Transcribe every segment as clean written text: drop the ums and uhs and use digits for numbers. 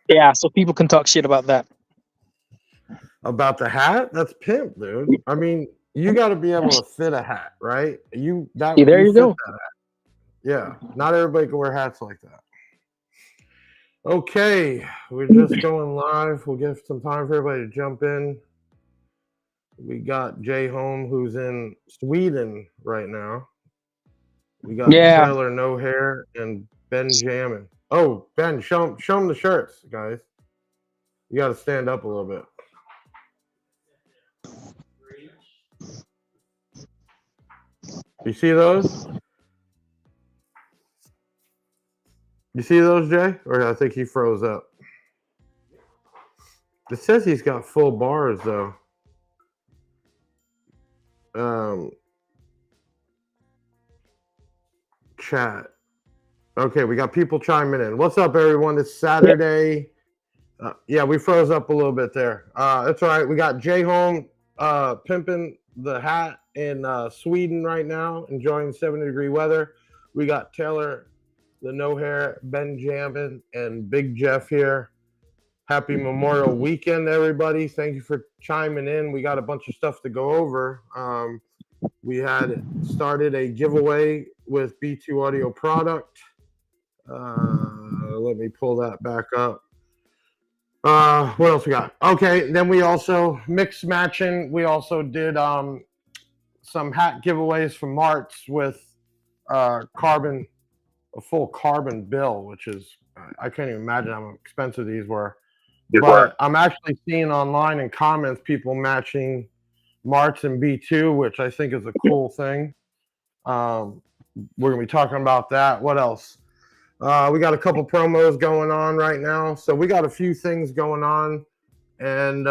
Yeah, so people can talk shit about that. About the hat? That's pimp, dude. I mean, you got to be able to fit a hat, right? Yeah, there You you fit go. that. Yeah, not everybody can wear hats like that. Okay, we're just going live. We'll give some time for everybody to jump in. We got Jay Holm, who's in Sweden right now. We got Yeah. Taylor No Hair and Ben Jammin. Oh, Ben, show him the shirts, guys. You got to stand up a little bit. You see those? You see those, Jay? Or I think he froze up. It says he's got full bars though. Um, Chat. Okay, we got people chiming in. What's up, everyone? It's Yep. Saturday. Yeah, we froze up a little bit there. That's all right. We got Jay Holm pimping the hat in Sweden right now, enjoying 70-degree weather. We got Taylor, the no hair, Ben Jammin, and Big Jeff here. Happy Memorial Weekend, everybody. Thank you for chiming in. We got a bunch of stuff to go over. We had started a giveaway with B2 Audio product. Let me pull that back up. What else we got? Okay, then we also mix matching. We also did some hat giveaways from Marts with carbon, a full carbon bill, which is I can't even imagine how expensive these were. But I'm actually seeing online in comments people matching Marts and B2, which I think is a cool thing. We're gonna be talking about that. What else? We got a couple promos going on right now, so we got a few things going on, and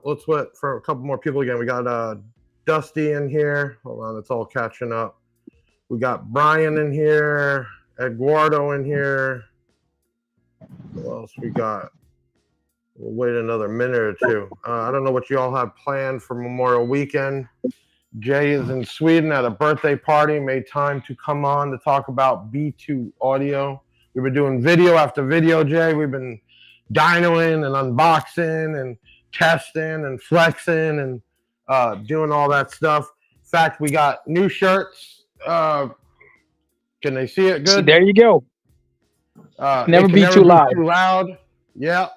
let's wait for a couple more people again. We got Dusty in here. Hold on, it's all catching up. We got Brian in here, Eduardo in here. What else we got? We'll wait another minute or two. I don't know what you all have planned for Memorial Weekend. Jay is in Sweden at a birthday party, made time to come on to talk about B2 Audio. We've been doing video after video, Jay. We've been dynoing and unboxing and testing and flexing and doing all that stuff. In fact, we got new shirts. Can they see it good? There you go. Never It can be never too be loud. too loud. Yeah.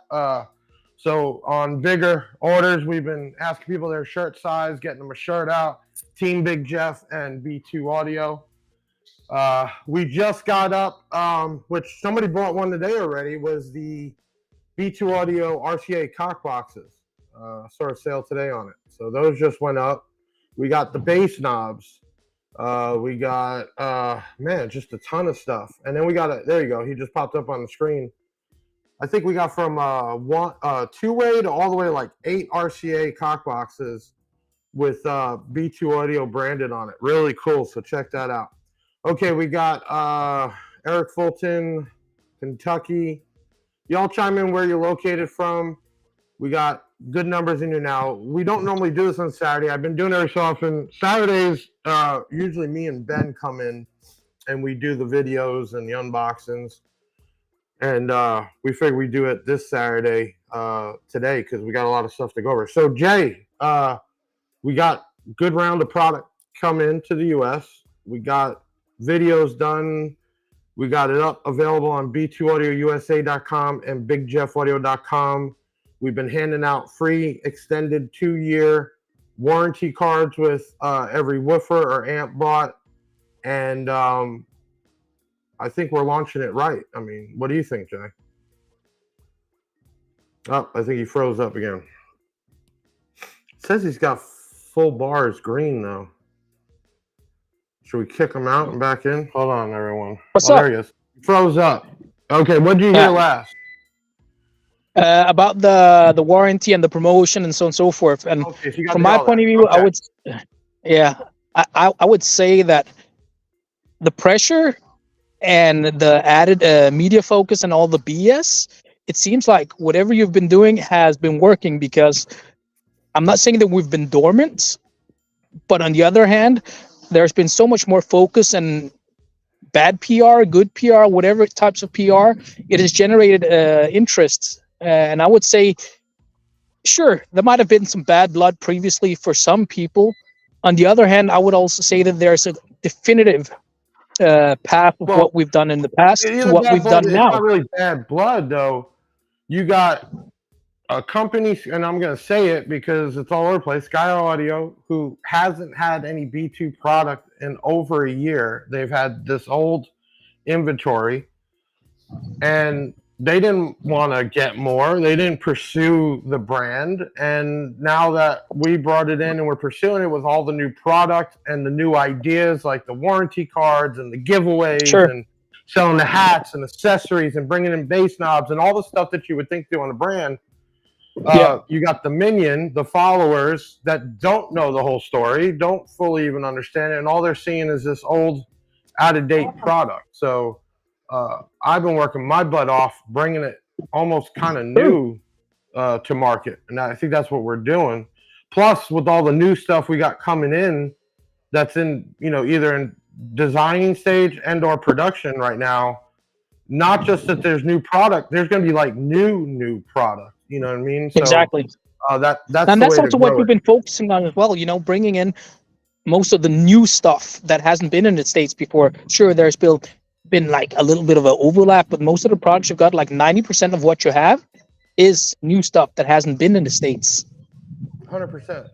So on bigger orders, we've been asking people their shirt size, getting them a shirt out. Team Big Jeff and B2 Audio. We just got up, which somebody bought one today already, was the B2 Audio RCA cock boxes. Saw a sale today on it. So those just went up. We got the bass knobs. We got, just a ton of stuff. And then we got, there you go. He just popped up on the screen. I think we got from two-way to all the way to like 8 RCA cock boxes with B2 Audio branded on it. Really cool. So check that out. Okay, we got Eric Fulton, Kentucky. Y'all chime in where you're located from. We got good numbers in here now. We don't normally do this on Saturday. I've been doing it every so often. Saturdays, usually me and Ben come in and we do the videos and the unboxings. And we figured we'd do it this Saturday today because we got a lot of stuff to go over. So, Jay, we got a good round of product come into the U.S. We got videos done. We got it up available on b2audiousa.com and bigjeffaudio.com. We've been handing out free extended 2-year warranty cards with every woofer or amp bought. And I think we're launching it right. I mean, what do you think, Jay? Oh, I think he froze up again. It says he's got full bars green, though. Should we kick him out and back in? Hold on, everyone. What's up? There he is. He froze up. Okay, what did you hear last? About the warranty and the promotion and so on and so forth. And Okay, so you got from to my all point that. of view, Okay. I would say that the pressure and the added media focus and all the BS, it seems like whatever you've been doing has been working, because I'm not saying that we've been dormant, but on the other hand, there's been so much more focus and bad PR, good PR, whatever types of PR. It has generated interest And I would say, sure, there might have been some bad blood previously for some people. On the other hand, I would also say that there's a definitive path of Well, what we've done in the past to either what bad we've blood, done it's now. not really bad blood though. You got a company, and I'm going to say it because it's all over the place, Sky Audio, who hasn't had any B2 product in over a year. They've had this old inventory, and they didn't want to get more. They didn't pursue the brand. And now that we brought it in and we're pursuing it with all the new product and the new ideas, like the warranty cards and the giveaways Sure. and selling the hats and accessories and bringing in bass knobs and all the stuff that you would think to on a brand, Yeah. you got the minion, the followers that don't know the whole story, don't fully even understand it, and all they're seeing is this old, out-of-date product. So I've been working my butt off, bringing it almost kind of Sure. new to market, and I think that's what we're doing. Plus, with all the new stuff we got coming in, that's in either in designing stage and/or production right now. Not just that there's new product, there's going to be like new product. You know what I mean? So Exactly. that's And the that's way to also what grow we've it. been focusing on as well, bringing in most of the new stuff that hasn't been in the States before. Sure, there's been like a little bit of an overlap, but most of the products you've got, like 90% of what you have, is new stuff that hasn't been in the States. 100%.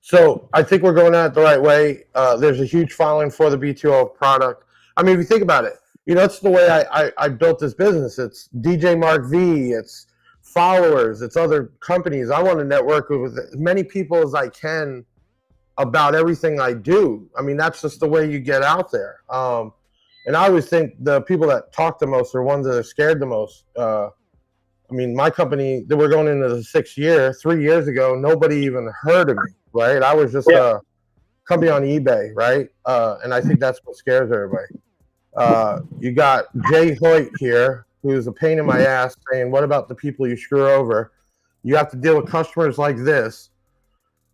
So I think we're going at it the right way. There's a huge following for the B2O product. I mean, if you think about it, that's the way I built this business. It's DJ Mark V, it's followers, it's other companies. I want to network with as many people as I can about everything I do. I mean, that's just the way you get out there. And I always think the people that talk the most are ones that are scared the most. I mean, my company, we're going into the 6th year. 3 years ago, nobody even heard of me, right? I was just a company on eBay, right? And I think that's what scares everybody. You got Jay Hoyt here, who's a pain in my ass, saying, what about the people you screw over? You have to deal with customers like this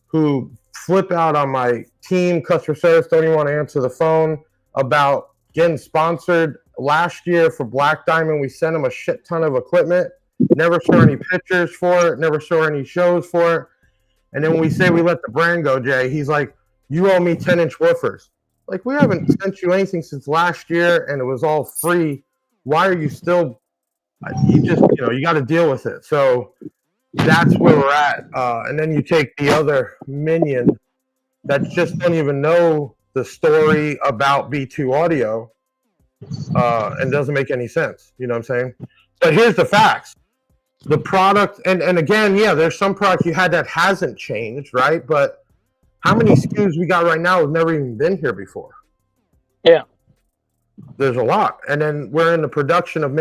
who flip out on my team, customer service, don't even want to answer the phone about getting sponsored. Last year for Black Diamond, we sent them a shit ton of equipment. Never saw any pictures for it. Never saw any shows for it. And then when we say we let the brand go, Jay, he's like, you owe me 10-inch woofers. Like, we haven't sent you anything since last year, and it was all free. Why are you still? You just, you got to deal with it. So that's where we're at. And then you take the other minion that just don't even know the story about B2 Audio, and doesn't make any sense. You know what I'm saying? But here's the facts. The product, and again, yeah, there's some product you had that hasn't changed, right? But how many SKUs we got right now have never even been here before? Yeah. There's a lot. And then we're in the production of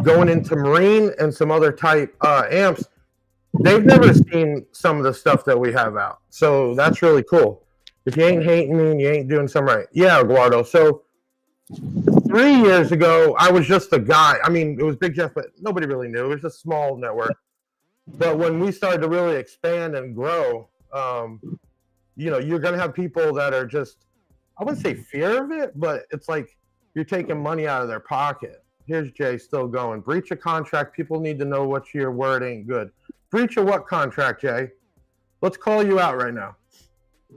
going into marine and some other type amps. They've never seen some of the stuff that we have out. So that's really cool. If you ain't hating me and you ain't doing something right. Yeah, Eduardo. So 3 years ago, I was just a guy. I mean, it was Big Jeff, but nobody really knew. It was a small network. But when we started to really expand and grow, you're going to have people that are just, I wouldn't say fear of it, but it's like you're taking money out of their pocket. Here's Jay still going. Breach of contract. People need to know what your word ain't good. Breach of what contract, Jay? Let's call you out right now.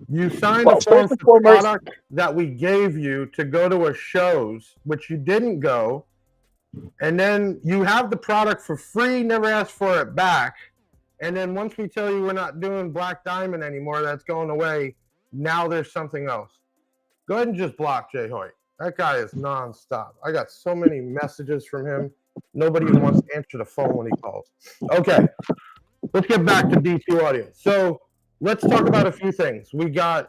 You signed a form for the product that we gave you to go to a shows, which you didn't go, and then you have the product for free, never asked for it back, and then once we tell you we're not doing Black Diamond anymore, that's going away, now there's something else. Go ahead and just block Jay Hoyt. That guy is nonstop. I got so many messages from him. Nobody even wants to answer the phone when he calls. Okay, let's get back to B2 Audio. So let's talk about a few things. We got,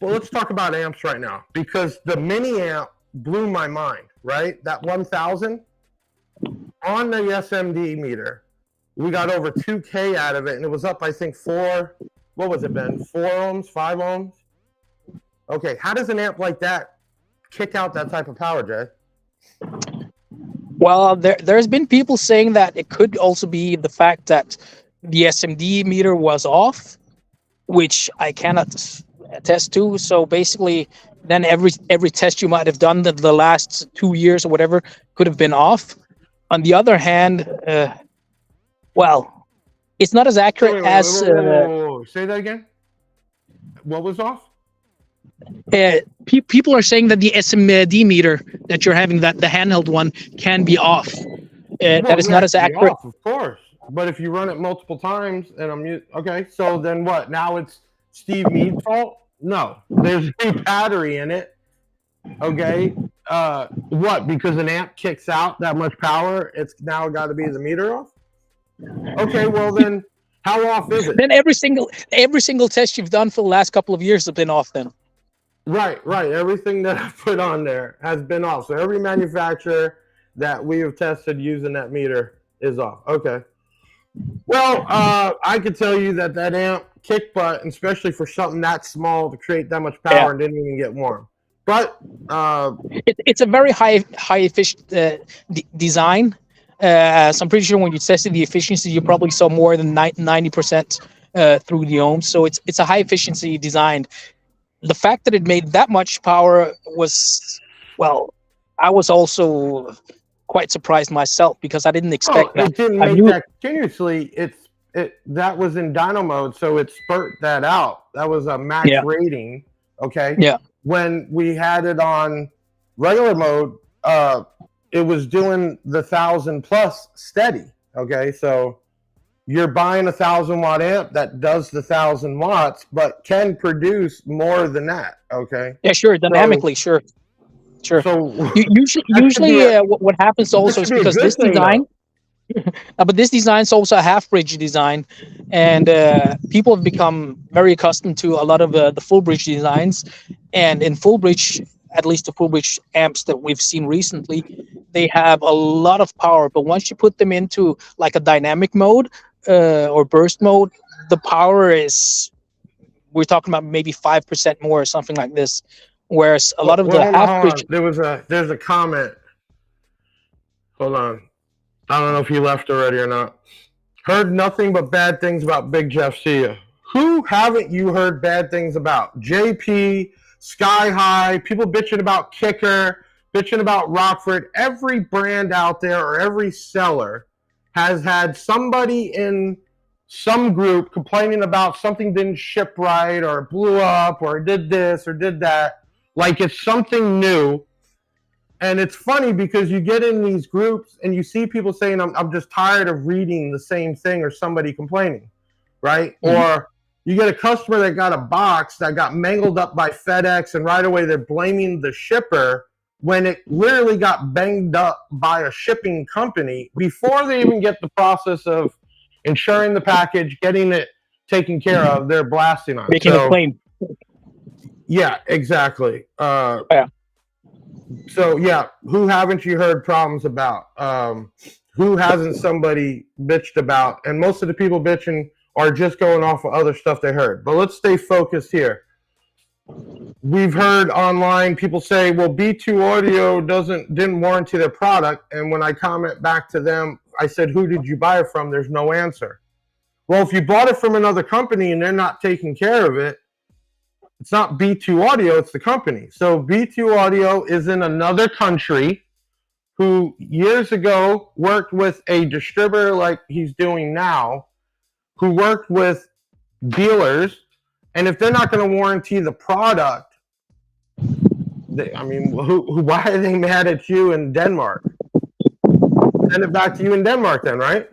let's talk about amps right now, because the mini amp blew my mind, right? That 1000 on the SMD meter, we got over 2K out of it, and it was up, I think, 4 ohms, 5 ohms? Okay, how does an amp like that kick out that type of power, Jay? Well, there's been people saying that it could also be the fact that the SMD meter was off, which I cannot attest to. So basically, then every test you might have done the last 2 years or whatever could have been off. On the other hand, well, it's not as accurate as Say that again. What was off? people are saying that the SMD meter that you're having, that the handheld one, can be off. That Well, is yeah, not it as can be accurate. off, of course. But if you run it multiple times and okay, so then what? Now it's Steve Mead's fault? No, there's a battery in it. Okay, what? Because an amp kicks out that much power, it's now got to be the meter off. Okay, well then, how off is it? Then every single test you've done for the last couple of years have been off. Then Right. Everything that I put on there has been off. So every manufacturer that we have tested using that meter is off. Okay. Well, I could tell you that amp kicked butt, especially for something that small to create that much power, yeah, and didn't even get warm. But it's a very high efficient design. So I'm pretty sure when you tested the efficiency, you probably saw more than 90% through the ohms. So it's a high efficiency design. The fact that it made that much power was, well, I was also quite surprised myself because I didn't expect that. it didn't I make knew, that continuously. That was in dyno mode, so it spurt that out. That was a max yeah, rating. Okay. yeah, When we had it on regular mode, it was doing the 1,000+ steady. Okay, so you're buying a 1,000-watt amp that does the 1,000 watts, but can produce more than that. Okay, yeah, sure, dynamically, sure. so Usually, what happens that also should is be a because good this thing, design, though. but this design is also a half bridge design, and people have become very accustomed to a lot of the full bridge designs. And in full bridge, at least the full bridge amps that we've seen recently, they have a lot of power. But once you put them into like a dynamic mode or burst mode, the power is, we're talking about maybe 5% more or something like this. Whereas a lot of Well, the hold on, half hold bridge, on. There's a comment. Hold on. I don't know if you left already or not. Heard nothing but bad things about Big Jeff. See ya. Who haven't you heard bad things about? JP, Sky High, people bitching about Kicker, bitching about Rockford. Every brand out there or every seller has had somebody in some group complaining about something didn't ship right or blew up or did this or did that. Like it's something new. And it's funny because you get in these groups and you see people saying, I'm just tired of reading the same thing, or somebody complaining, right? Mhm. Or you get a customer that got a box that got mangled up by FedEx, and right away they're blaming the shipper when it literally got banged up by a shipping company before they even get the process of insuring the package, getting it taken care of. They're blasting on it. making a So, claim. yeah, exactly. Yeah. So yeah, who haven't you heard problems about? Who hasn't somebody bitched about? And most of the people bitching are just going off of other stuff they heard. But let's stay focused here. We've heard online people say, well, B2 Audio didn't warranty their product. And when I comment back to them, I said, who did you buy it from? There's no answer. Well, if you bought it from another company and they're not taking care of it, it's not B2 Audio, it's the company. So B2 Audio is in another country, who years ago worked with a distributor like he's doing now, who worked with dealers. And if they're not going to warranty the product, why are they mad at you in Denmark? Send it back to you in Denmark then, right?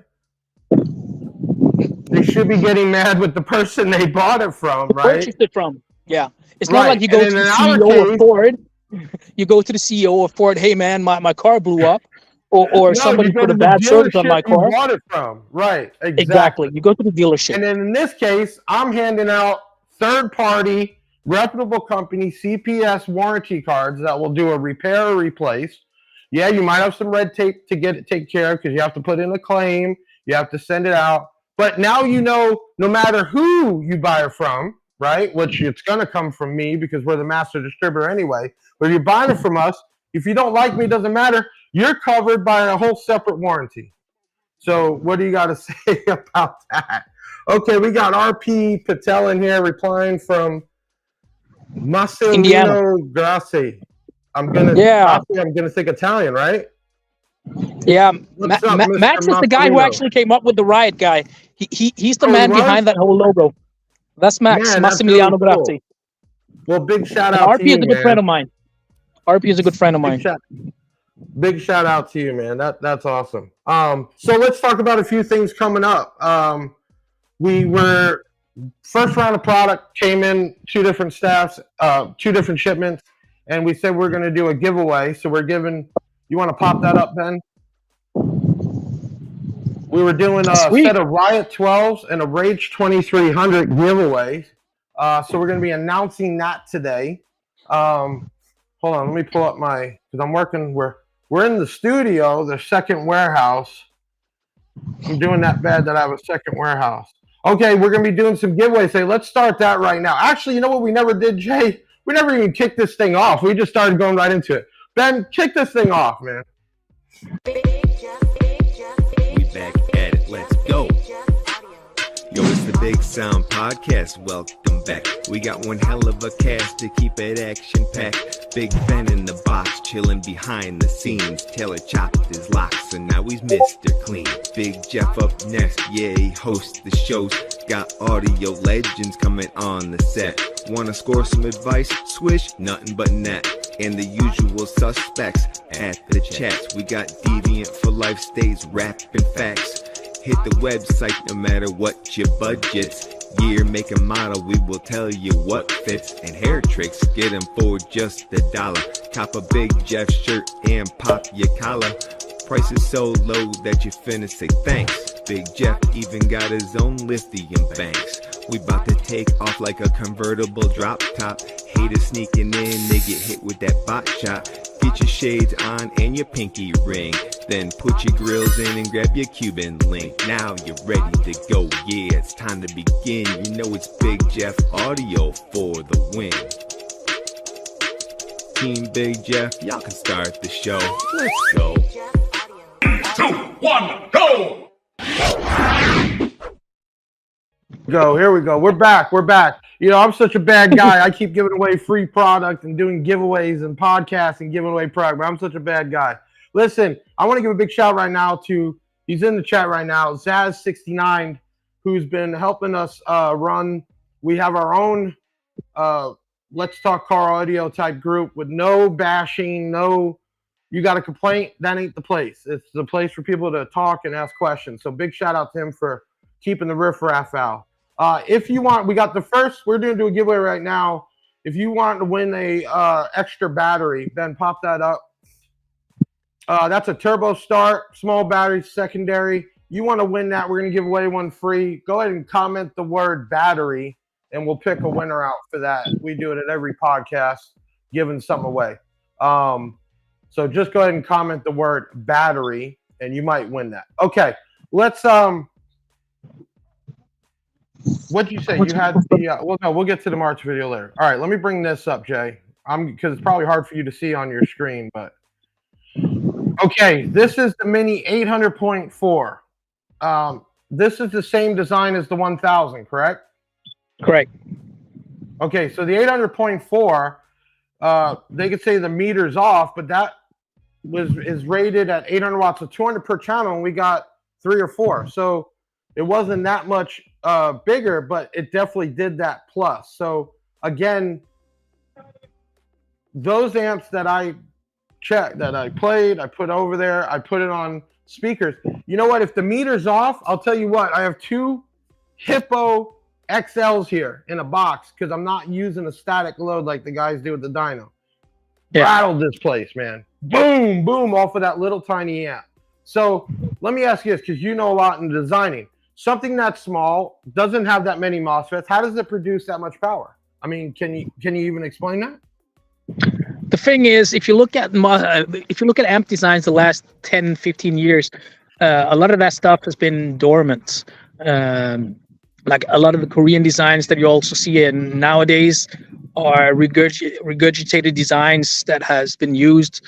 They should be getting mad with the person they bought it from, right? Purchased it from. Yeah. It's not Right. like you go And to in the our CEO of case, Ford. You go to the CEO of Ford, hey man, my car blew up, or no, somebody you go put to a the bad service on dealership my you car. bought it from. Right, Exactly. exactly. You go to the dealership. And then in this case, I'm handing out third-party, reputable company CPS warranty cards that will do a repair or replace. Yeah, you might have some red tape to get it taken care of because you have to put in a claim, you have to send it out. But now you know, no matter who you buy it from, right, which it's going to come from me because we're the master distributor anyway, but if you're buying it from us, if you don't like me, it doesn't matter. You're covered by a whole separate warranty. So what do you got to say about that? Okay, we got RP Patel in here replying from Indiana. Marcelino Grassi. I'm gonna Yeah, think Italian, right? yeah. What's up, Mr. Max is the guy who Marcelino? actually came up with the riot guy. He's the Oh, he man was? behind that whole logo. That's Max Man, that's really Massimiliano cool. Grassi. Well, big shout And out to RP is you, a good man. friend of mine. RP is a good friend of Big mine. shout, big shout out to you, man. That's awesome. So let's talk about a few things coming up. We were first round of product came in, two different staffs, two different shipments, and we said we're going to do a giveaway. So we're giving. You want to pop that up, Ben? We were doing a Sweet. set of Riot 12s and a Rage 2300 giveaways. So we're going to be announcing that today. Hold on, let me pull up my, because I'm working. We're in the studio, the second warehouse. I'm doing that bad that I have a second warehouse. Okay, we're going to be doing some giveaways. Say, let's start that right now. Actually, you know what we never did, Jay? We never even kicked this thing off. We just started going right into it. Ben, kick this thing off, man. We back at it. Let's go. Yo, it's the Big Sound Podcast. Welcome back. We got one hell of a cast to keep it action packed. Big Ben in the box, chilling behind the scenes. Taylor chopped his locks, and now he's Mr. Clean. Big Jeff up next, yeah, he hosts the shows. Got audio legends coming on the set. Wanna score some advice? Swish, nothing but net. And the usual suspects at the chats. We got Deviant for Life stays rapping facts. Hit the website no matter what your budget's. Year, make, and model, we will tell you what fits. And hair tricks, get them for just $1. Cop a Big Jeff shirt and pop your collar. Price is so low that you finna say thanks. Big Jeff even got his own lithium banks. We bout to take off like a convertible drop top. Haters sneaking in, they get hit with that bot shot. Get your shades on and your pinky ring. Then put your grills in and grab your Cuban link. Now you're ready to go, yeah, it's time to begin. You know it's Big Jeff Audio for the win. Team Big Jeff, y'all can start the show. Let's go. 2, 1, go! Go, here we go. We're back. You know, I'm such a bad guy. I keep giving away free product and doing giveaways and podcasts and giving away product, but I'm such a bad guy. Listen, I want to give a big shout right now to, he's in the chat right now, Zaz69, who's been helping us run. We have our own Let's Talk Car Audio type group with no bashing, no, you got a complaint, that ain't the place. It's the place for people to talk and ask questions. So big shout out to him for keeping the riffraff out. If you want, we got the first, we're going to do a giveaway right now. If you want to win a extra battery, Ben, pop that up. That's a turbo start, small battery, secondary. You want to win that, we're going to give away one free. Go ahead and comment the word battery, and we'll pick a winner out for that. We do it at every podcast, giving something away. So just go ahead and comment the word battery, and you might win that. Okay, let's what'd you say? You had the well, no, we'll get to the March video later. All right, let me bring this up, Jay. Because it's probably hard for you to see on your screen, but okay, this is the Mini 800.4. This is the same design as the 1000, correct? Correct. Okay, so the 800.4, they could say the meter's off, but that is rated at 800 watts, so 200 per channel, and we got 3 or 4. So it wasn't that much bigger, but it definitely did that plus. So again, those amps that I checked, that I played, I put over there, I put it on speakers. You know what? If the meter's off, I'll tell you what, I have 2 Hippo XLs here in a box because I'm not using a static load like the guys do with the dyno. Yeah. Rattled this place, man. Boom, boom, off of that little tiny amp. So let me ask you this, because you know a lot in designing. Something that's small, doesn't have that many MOSFETs. How does it produce that much power? I mean, can you even explain that? The thing is, if you look at amp designs the last 10, 15 years, a lot of that stuff has been dormant. Like a lot of the Korean designs that you also see in nowadays are regurgitated designs that has been used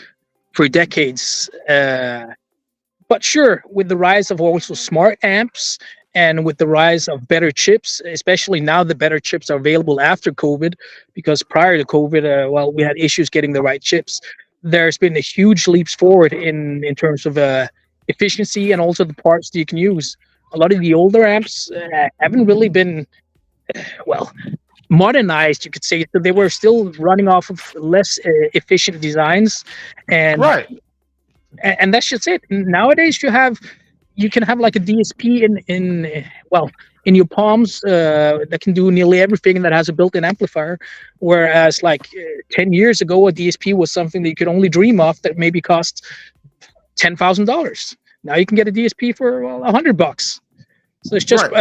for decades. But sure, with the rise of also smart amps And with the rise of better chips, especially now the better chips are available after COVID, because prior to COVID, we had issues getting the right chips. There's been a huge leaps forward in terms of efficiency and also the parts that you can use. A lot of the older amps haven't really been well modernized, you could say. So they were still running off of less efficient designs, and Right. and that's just it. Nowadays, you can have like a DSP in your palms that can do nearly everything that has a built-in amplifier. Whereas like 10 years ago, a DSP was something that you could only dream of that maybe cost $10,000. Now you can get a DSP for $100. So it's just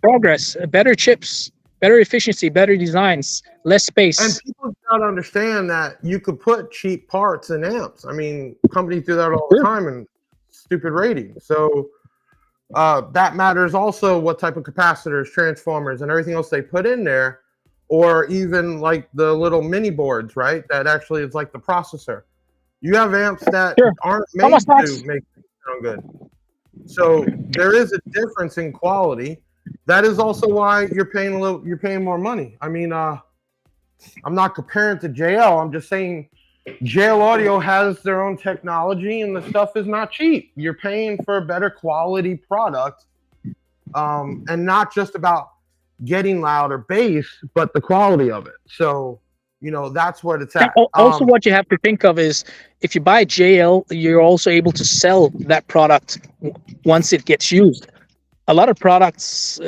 progress, better chips, better efficiency, better designs, less space. And people gotta understand that you could put cheap parts in amps. I mean, companies do that all the time and stupid ratings. So that matters also what type of capacitors, transformers, and everything else they put in there, or even like the little mini boards, right? That actually is like the processor. You have amps that aren't made to make things sound good. So there is a difference in quality. That is also why you're paying more money. I mean, I'm not comparing to JL. I'm just saying JL Audio has their own technology, and the stuff is not cheap. You're paying for a better quality product, and not just about getting louder bass, but the quality of it. So, that's what it's at. Also, what you have to think of is if you buy JL, you're also able to sell that product once it gets used. A lot of products,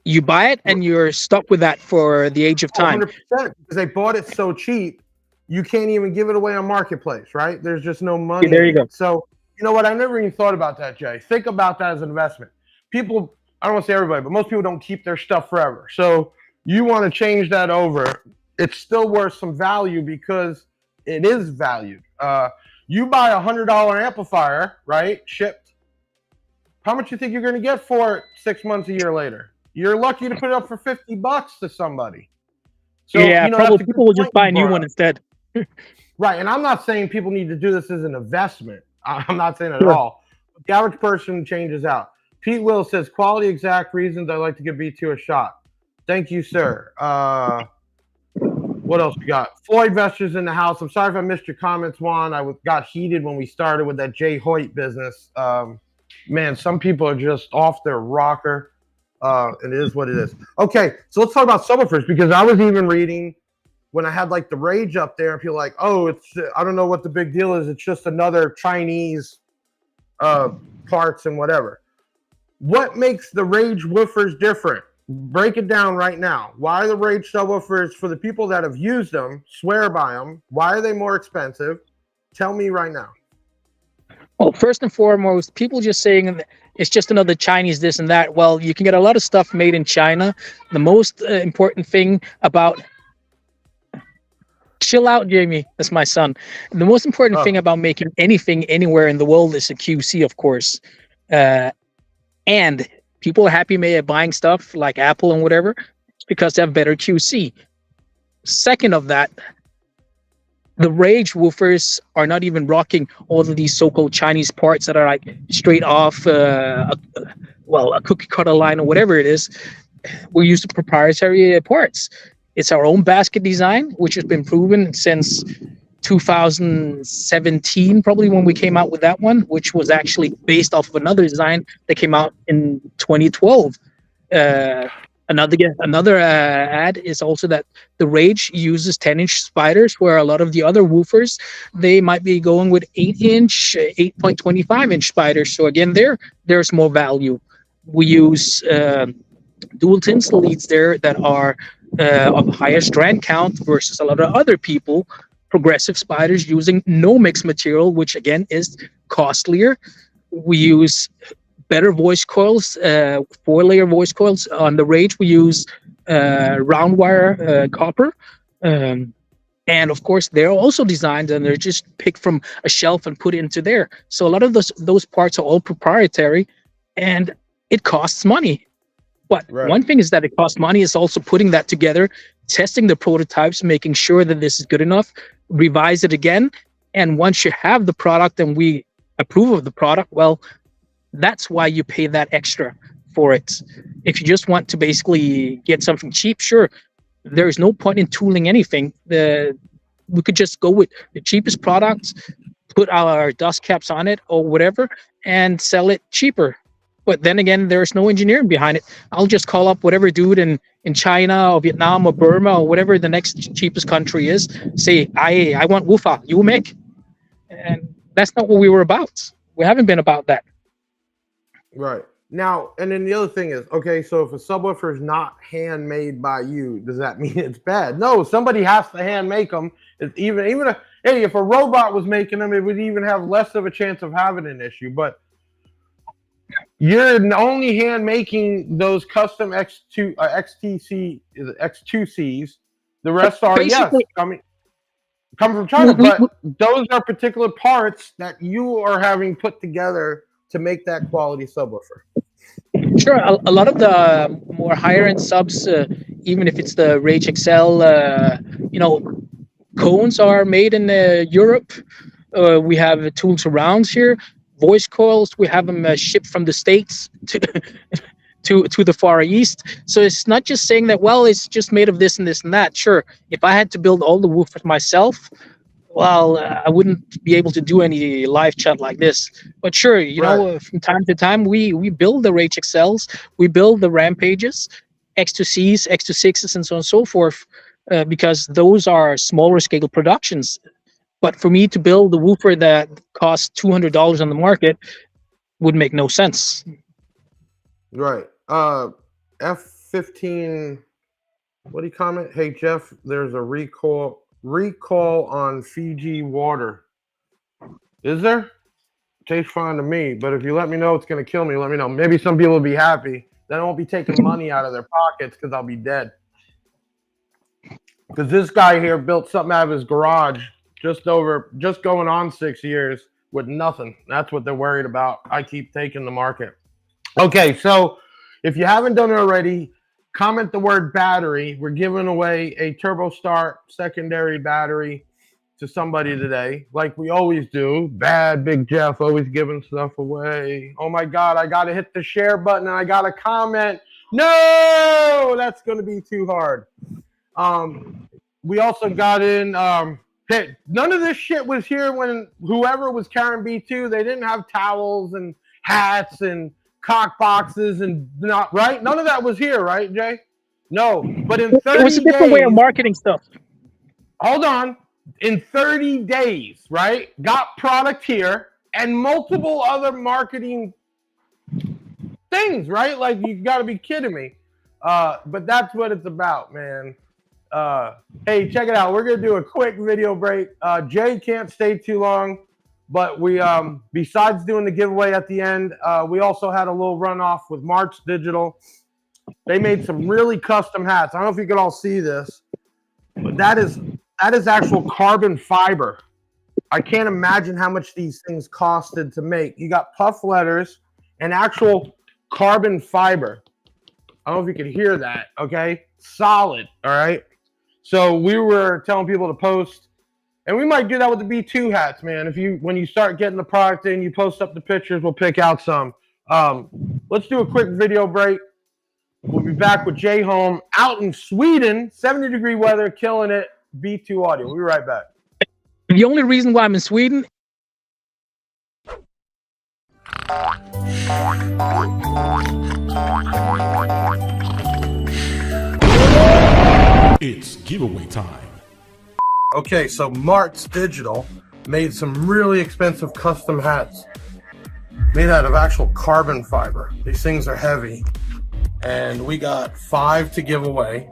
you buy it and you're stuck with that for the age of time. 100%, because they bought it so cheap, you can't even give it away on Marketplace, right? There's just no money. There you go. So, you know what? I never even thought about that, Jay. Think about that as an investment. People, I don't want to say everybody, but most people don't keep their stuff forever. So you want to change that over. It's still worth some value because it is valued. You buy a $100 amplifier, right? Shipped. How much you think you're going to get for it 6 months, a year later? You're lucky to put it up for $50 to somebody. So, probably people will just buy a new one instead. Right, and I'm not saying people need to do this as an investment. I'm not saying that at all. But the average person changes out. Pete Will says, quality exact reasons I like to give B2 a shot. Thank you, sir. What else we got? Floyd Vester's in the house. I'm sorry if I missed your comments, Juan. I got heated when we started with that Jay Hoyt business. Man, some people are just off their rocker. It is what it is. Okay, so let's talk about subwoofers, because I was even reading when I had like the Rage up there, people like, oh, I don't know what the big deal is. It's just another Chinese parts and whatever. What makes the Rage woofers different? Break it down right now. Why are the Rage subwoofers, for the people that have used them, swear by them, why are they more expensive? Tell me right now. Well, first and foremost, people just saying it's just another Chinese this and that. Well, you can get a lot of stuff made in China. The most important thing about... Chill out, Jamie. That's my son. The most important thing about making anything anywhere in the world is a QC, of course. And people are happy buying stuff like Apple and whatever. It's because they have better QC. Second of that, the Rage woofers are not even rocking all of these so-called Chinese parts that are like straight off a cookie cutter line or whatever it is. We're using proprietary parts. It's our own basket design, which has been proven since 2017, probably when we came out with that one, which was actually based off of another design that came out in 2012. Another ad is also that the Rage uses 10-inch spiders, where a lot of the other woofers, they might be going with 8-inch, 8.25-inch spiders. So again, there's more value. We use dual tinsel leads there that are of higher strand count versus a lot of other people, progressive spiders using no mix material, which again is costlier. We use better voice coils, 4-layer voice coils. On the Rage, we use round wire copper. And of course, they're also designed and they're just picked from a shelf and put into there. So a lot of those parts are all proprietary, and it costs money. But one thing is that it costs money is also putting that together, testing the prototypes, making sure that this is good enough, revise it again. And once you have the product and we approve of the product, well, that's why you pay that extra for it. If you just want to basically get something cheap, sure, there's no point in tooling anything. We could just go with the cheapest product, put our dust caps on it or whatever, and sell it cheaper. But then again, there's no engineering behind it. I'll just call up whatever dude in China or Vietnam or Burma or whatever the next cheapest country is, say, I want woofer, you make. And that's not what we were about. We haven't been about that. Right. Now, and then the other thing is, okay, so if a subwoofer is not handmade by you, does that mean it's bad? No, somebody has to hand make them. It's if a robot was making them, it would even have less of a chance of having an issue. But you're only hand making those custom X2Cs. The rest are coming from China, but those are particular parts that you are having put together to make that quality subwoofer. Sure, a lot of the more higher end subs, even if it's the Rage XL, cones are made in Europe. We have tool surrounds here. Voice coils, we have them shipped from the States to the Far East. So it's not just saying that, well, it's just made of this and this and that. Sure, if I had to build all the woofers myself, well, I wouldn't be able to do any live chat like this. But sure, you know, from time to time, we build the Rage XLs, we build the Rampages, X2Cs, X26s, and so on and so forth, because those are smaller scale productions. But for me to build the woofer that costs $200 on the market would make no sense. Right. F15, what do you comment? Hey, Jeff, there's a recall on Fiji water. Is there? Tastes fine to me, but if you let me know it's going to kill me, let me know. Maybe some people will be happy. Then I won't be taking money out of their pockets because I'll be dead. Because this guy here built something out of his garage just going on 6 years with nothing. That's what they're worried about. I keep taking the market. Okay, so if you haven't done it already, comment the word battery. We're giving away a TurboStart secondary battery to somebody today, like we always do. Bad Big Jeff, always giving stuff away. Oh my God, I got to hit the share button and I got to comment. No, that's going to be too hard. We also got in, hey, none of this shit was here when whoever was carrying B2, they didn't have towels and hats and cock boxes and not right. None of that was here, right, Jay? No, but in 30 it was a different days, way of marketing stuff. Hold on. In 30 days, right? Got product here and multiple other marketing things, right? Like, you got to be kidding me. But that's what it's about, man. Hey, check it out. We're going to do a quick video break. Jay can't stay too long, but we, besides doing the giveaway at the end, we also had a little runoff with March Digital. They made some really custom hats. I don't know if you can all see this, but that is actual carbon fiber. I can't imagine how much these things costed to make. You got puff letters and actual carbon fiber. I don't know if you can hear that, okay? Solid, all right? So we were telling people to post, and we might do that with the B2 hats, man. When you start getting the product in, you post up the pictures, we'll pick out some. Let's do a quick video break. We'll be back with Jay Holm out in Sweden, 70-degree weather, killing it. B2 audio. We'll be right back. The only reason why I'm in Sweden. It's giveaway time. Okay, so Mart's Digital made some really expensive custom hats made out of actual carbon fiber. These things are heavy, and we got 5 to give away.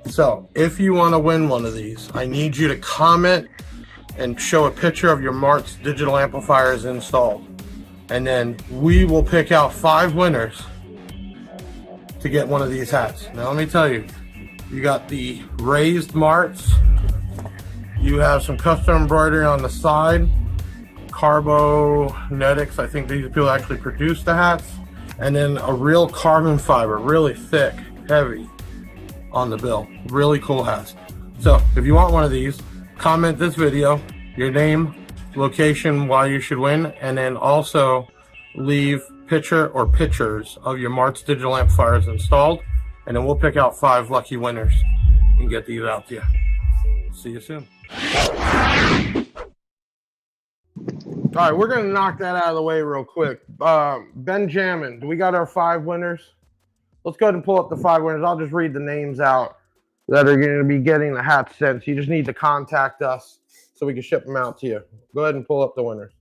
So if you want to win one of these, I need you to comment and show a picture of your Mart's Digital amplifiers installed. And then we will pick out 5 winners to get one of these hats. Now let me tell you, you got the raised Marts, you have some custom embroidery on the side, Carbonetics, I think these people actually produce the hats, and then a real carbon fiber, really thick, heavy on the bill. Really cool hats. So if you want one of these, comment this video, your name, location, why you should win, and then also leave picture or pictures of your Martz digital amplifiers installed, and then we'll pick out 5 lucky winners and get these out to you. See you soon. All right, we're going to knock that out of the way real quick. Benjamin, do we got our 5 winners? Let's go ahead and pull up the 5 winners. I'll just read the names out that are going to be getting the hats sent. So you just need to contact us so we can ship them out to you. Go ahead and pull up the winners.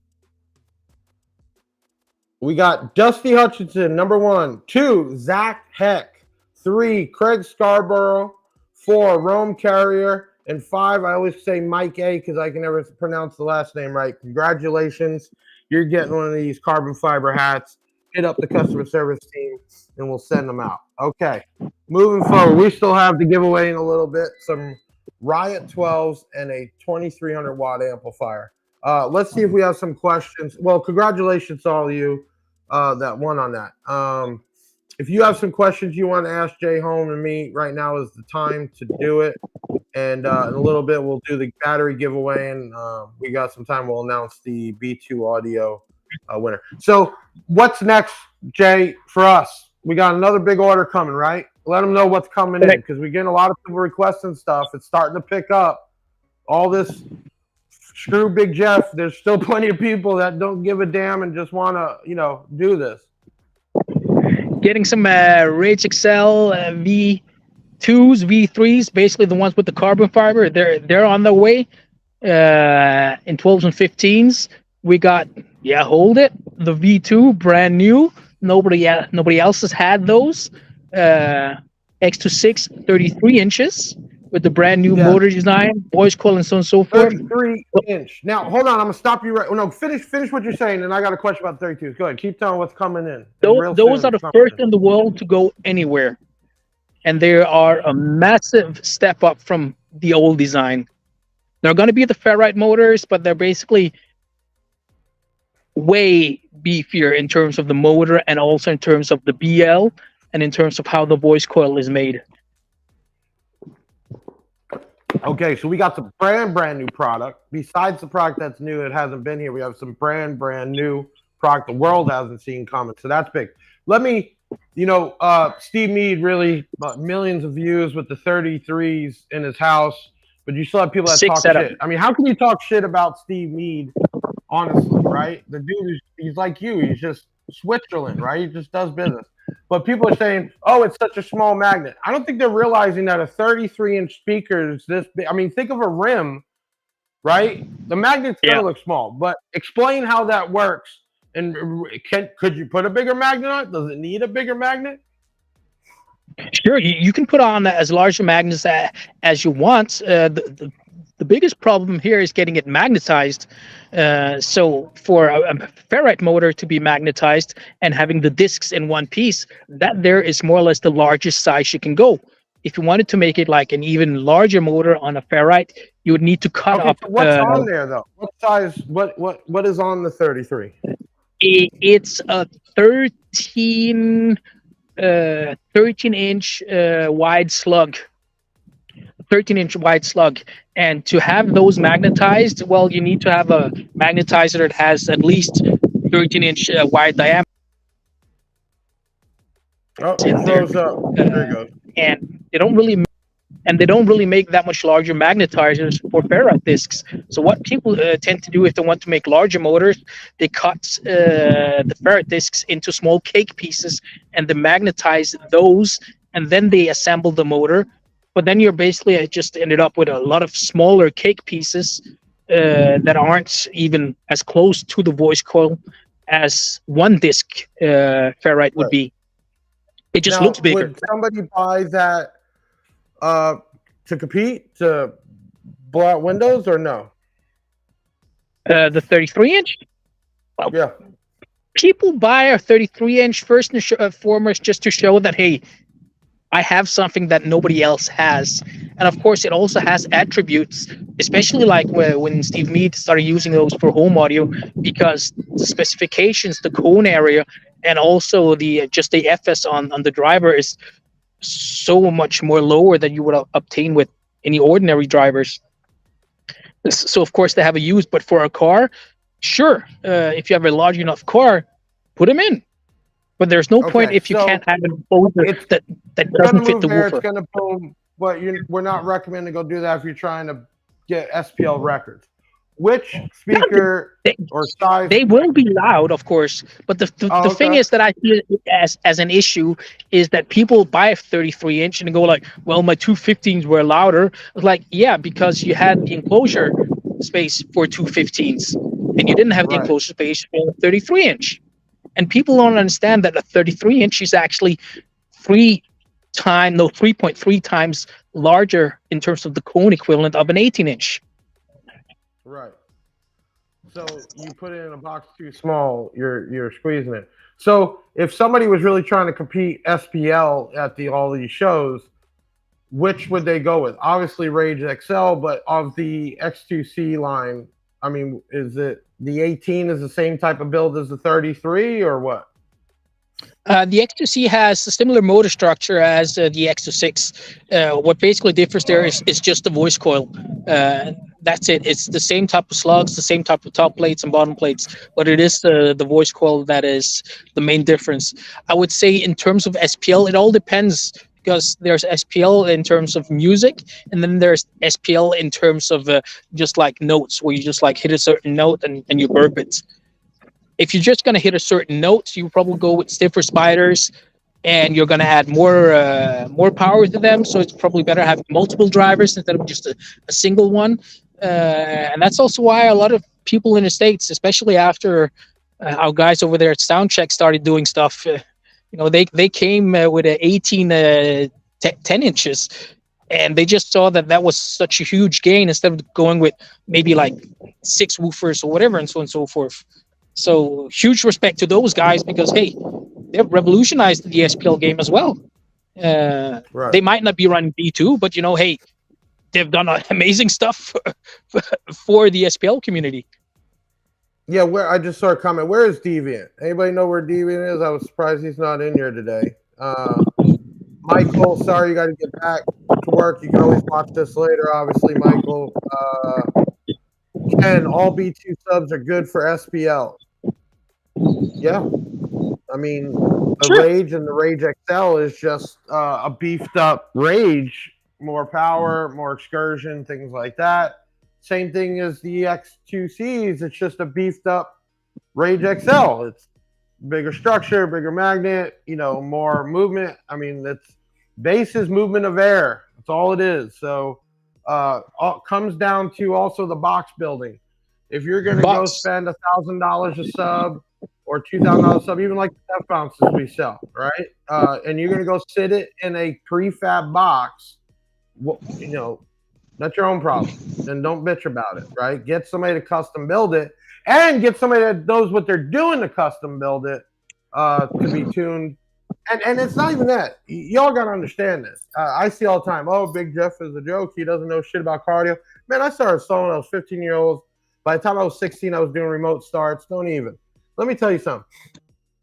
We got Dusty Hutchinson, number 1. 2, Zach Heck. 3, Craig Scarborough. 4, Rome Carrier. And 5, I always say Mike A because I can never pronounce the last name right. Congratulations. You're getting one of these carbon fiber hats. Hit up the customer service team, and we'll send them out. Okay. Moving forward, we still have to give away in a little bit some Riot 12s and a 2300 watt amplifier. Let's see if we have some questions. Well, congratulations to all of you that won on that. If you have some questions you want to ask Jay Holm and me, right now is the time to do it. And in a little bit, we'll do the battery giveaway, and we got some time. We'll announce the B2 audio winner. So what's next, Jay, for us? We got another big order coming, right? Let them know what's coming in because we're getting a lot of people requesting stuff. It's starting to pick up. All this screw Big Jeff. There's still plenty of people that don't give a damn and just want to, do this. Getting some Rage XL V2s, V3s, basically the ones with the carbon fiber. They're on their way in 12s and 15s. We got hold it, the V2, brand new. Nobody else has had those. X26 33 inches with the brand new motor design, voice coil, and so on and so forth. 33-inch. Now, hold on. I'm going to stop you right. No, finish what you're saying, and I got a question about 32s. Go ahead. Keep telling what's coming in. Those are the first in the world to go anywhere. And they are a massive step up from the old design. They're going to be the ferrite motors, but they're basically way beefier in terms of the motor and also in terms of the BL and in terms of how the voice coil is made. Okay, so we got some brand new product. Besides the product that's new, it hasn't been here. We have some brand new product the world hasn't seen coming. So that's big. Let me, Steve Meade really millions of views with the 33s in his house, but you still have people that talk shit. I mean, how can you talk shit about Steve Meade, honestly, right? The dude, he's like you. He's just Switzerland, right? He just does business. But people are saying, oh, it's such a small magnet. I don't think they're realizing that a 33-inch speaker is this big. I mean, think of a rim, right? The magnet's going to look small, but explain how that works. And could you put a bigger magnet on it? Does it need a bigger magnet? Sure, you can put on as large a magnet as you want. The biggest problem here is getting it magnetized. So for a ferrite motor to be magnetized and having the discs in one piece, that there is more or less the largest size you can go. If you wanted to make it like an even larger motor on a ferrite, you would need to cut up. So what's on there though? What size? What is on the 33? It's a 13-inch wide slug. 13-inch wide slug, and to have those magnetized, well, you need to have a magnetizer that has at least 13-inch wide diameter. Oh, it throws up. There you go. And they don't really make that much larger magnetizers for ferrite discs. So what people tend to do if they want to make larger motors, they cut the ferrite discs into small cake pieces and they magnetize those, and then they assemble the motor. But then you're basically just ended up with a lot of smaller cake pieces that aren't even as close to the voice coil as one disc ferrite would be. It just looks bigger. Would somebody buy that to compete, to blow out windows, or no? The 33-inch? Well, yeah. People buy a 33-inch first and foremost just to show that, hey, I have something that nobody else has. And of course, it also has attributes, especially like when Steve Meade started using those for home audio, because the specifications, the cone area, and also the FS on the driver is so much more lower than you would obtain with any ordinary drivers. So of course they have a use, but for a car, sure, if you have a large enough car, put them in. But there's no point Okay, if you so can't have an enclosure it's that going to doesn't fit move the there. It's woofer. going to boom, but we're not recommending go do that if you're trying to get SPL records. Which No, speaker they, or size? they will be loud, of course. But the Oh, thing okay. is that I see it as an issue is that people buy a 33 inch and go like, well, my 215s were louder. It's like, yeah, because you had the enclosure space for 215s and you didn't have the Right. enclosure space for a 33 inch. And people don't understand that a 33 inch is actually 3.3 times larger in terms of the cone equivalent of an 18 inch. Right. So you put it in a box too small, you're squeezing it. So if somebody was really trying to compete SPL at all these shows, which would they go with? Obviously Rage XL, but of the X2C line, I mean, is it the 18 is the same type of build as the 33 or what? The X2C has a similar motor structure as the X26. What basically differs there is just the voice coil. That's it. It's the same type of slugs, the same type of top plates and bottom plates, but it is the voice coil that is the main difference. I would say in terms of SPL, it all depends because there's SPL in terms of music, and then there's SPL in terms of just like notes, where you just like hit a certain note and you burp it. If you're just going to hit a certain note, you probably go with stiffer spiders, and you're going to add more power to them. So it's probably better having multiple drivers instead of just a single one. And that's also why a lot of people in the States, especially after our guys over there at Soundcheck started doing stuff, they came with an 18 10 inches, and they just saw that that was such a huge gain instead of going with maybe like 6 woofers or whatever, and so on and so forth. So huge respect to those guys because hey, they've revolutionized the SPL game as well. Right. They might not be running B2, but hey, they've done amazing stuff for the SPL community. Yeah, where I just saw a comment. Where is Deviant? Anybody know where Deviant is? I was surprised he's not in here today. Michael, sorry you got to get back to work. You can always watch this later, obviously, Michael. Ken, all B2 subs are good for SPL. Yeah. I mean, the Sure. Rage and the Rage XL is just a beefed up Rage, more power, more excursion, things like that. Same thing as the X2Cs. It's just a beefed up Rage XL. It's bigger structure, bigger magnet, more movement. I mean, it's base is movement of air. That's all it is. So it comes down to also the box building. If you're going to go spend $1,000 a sub or $2,000 sub, even like the F bounces we sell, right? And you're going to go sit it in a prefab box, that's your own problem. Then don't bitch about it, right? Get somebody to custom build it, and get somebody that knows what they're doing to custom build it to be tuned. And it's not even that. Y'all got to understand this. I see all the time, oh, Big Jeff is a joke. He doesn't know shit about cardio. Man, I started soloing when I was 15 years old. By the time I was 16, I was doing remote starts. Don't even. Let me tell you something.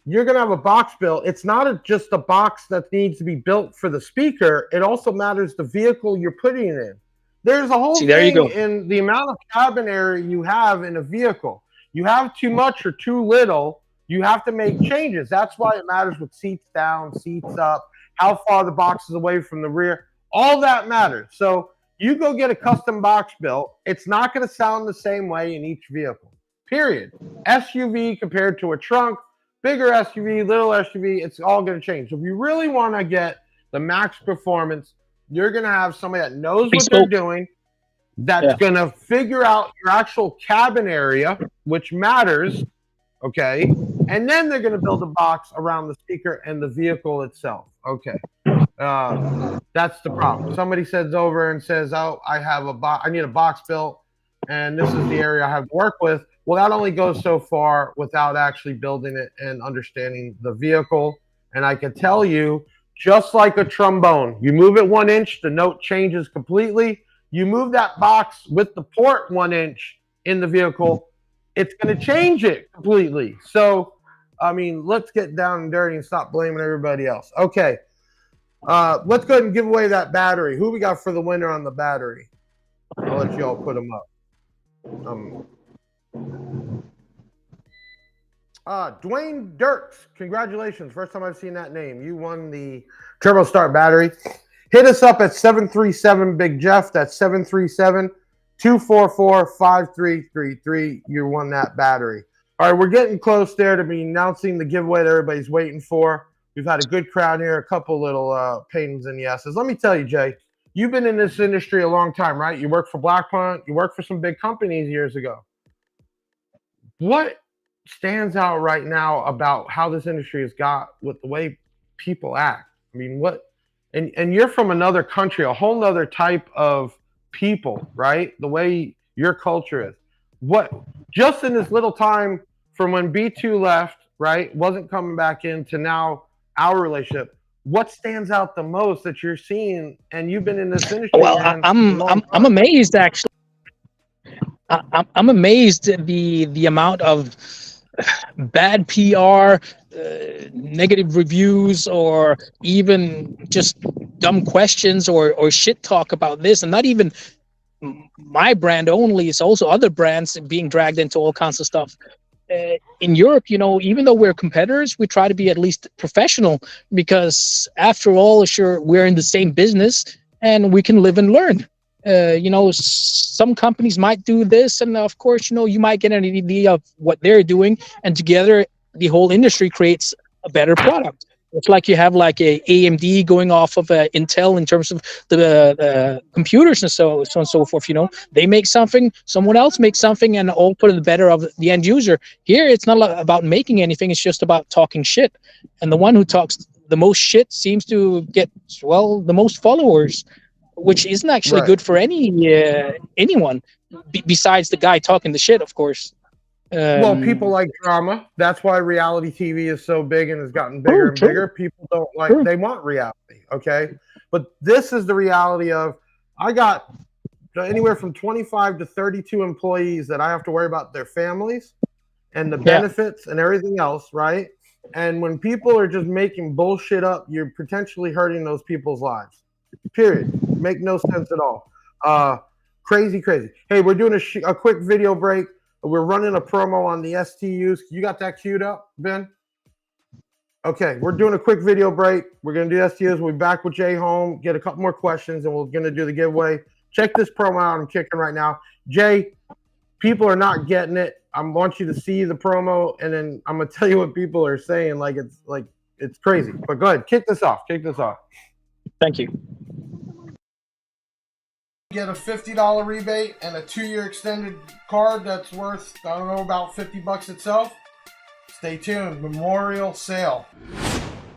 You're going to have a box built. It's not just a box that needs to be built for the speaker. It also matters the vehicle you're putting it in. There's a whole thing in the amount of cabin area you have in a vehicle. You have too much or too little, you have to make changes. That's why it matters with seats down, seats up, how far the box is away from the rear. All that matters. So you go get a custom box built. It's not going to sound the same way in each vehicle, period. SUV compared to a trunk, bigger SUV, little SUV, it's all going to change. So if you really want to get the max performance, you're going to have somebody that knows what they're doing, that's going to figure out your actual cabin area, which matters, okay? And then they're going to build a box around the speaker and the vehicle itself, okay? That's the problem. Somebody sends over and says, oh, I need a box built, and this is the area I have to work with. Well, that only goes so far without actually building it and understanding the vehicle. And I can tell you, just like a trombone, you move it 1 inch, the note changes completely. You move that box with the port 1 inch in the vehicle, it's going to change it completely. So, I mean, let's get down and dirty and stop blaming everybody else. Okay. Let's go ahead and give away that battery. Who we got for the winner on the battery? I'll let you all put them up. Dwayne Dirks, congratulations. First time I've seen that name. You won the Turbo Start battery. Hit us up at 737 Big Jeff. That's 737-244-5333. You won that battery. All right, we're getting close there to be announcing the giveaway that everybody's waiting for. We've had a good crowd here, a couple little pains in the asses. Let me tell you, Jay, you've been in this industry a long time, right? You worked for Black Punt. You worked for some big companies years ago. What stands out right now about how this industry has got with the way people act? I mean, what? And you're from another country, a whole nother type of people, right? The way your culture is. What, just in this little time from when B2 left, right, wasn't coming back in to now our relationship, what stands out the most that you're seeing? And you've been in this industry. Well, man, I'm amazed actually. I'm amazed at the amount of bad PR, negative reviews, or even just dumb questions or shit talk about this, and not even my brand only. It's also other brands being dragged into all kinds of stuff. In Europe, even though we're competitors, we try to be at least professional, because after all, sure, we're in the same business and we can live and learn. Some companies might do this, and of course, you might get an idea of what they're doing, and together the whole industry creates a better product. It's like you have like a AMD going off of Intel in terms of the computers and so on and so forth. They make something, someone else makes something, and all for the better of the end user. Here, it's not about making anything; it's just about talking shit. And the one who talks the most shit seems to get the most followers, which isn't actually good for anyone besides the guy talking the shit, of course. Well, people like drama. That's why reality TV is so big and has gotten bigger and bigger. People don't like, they want reality, okay? But this is the reality of, I got anywhere from 25 to 32 employees that I have to worry about their families and the benefits and everything else, right? And when people are just making bullshit up, you're potentially hurting those people's lives. Period. Make no sense at all. Crazy. Hey, we're doing a quick video break. We're running a promo on the STUs. You got that queued up, Ben? Okay, we're doing a quick video break. We're going to do STUs. We'll be back with Jay Holm, get a couple more questions, and we're going to do the giveaway. Check this promo out I'm kicking right now. Jay, people are not getting it. I want you to see the promo, and then I'm going to tell you what people are saying. It's crazy. But go ahead. Kick this off. Thank you. Get a $50 rebate and a 2-year extended card that's worth, I don't know, about $50 itself. Stay tuned. Memorial sale.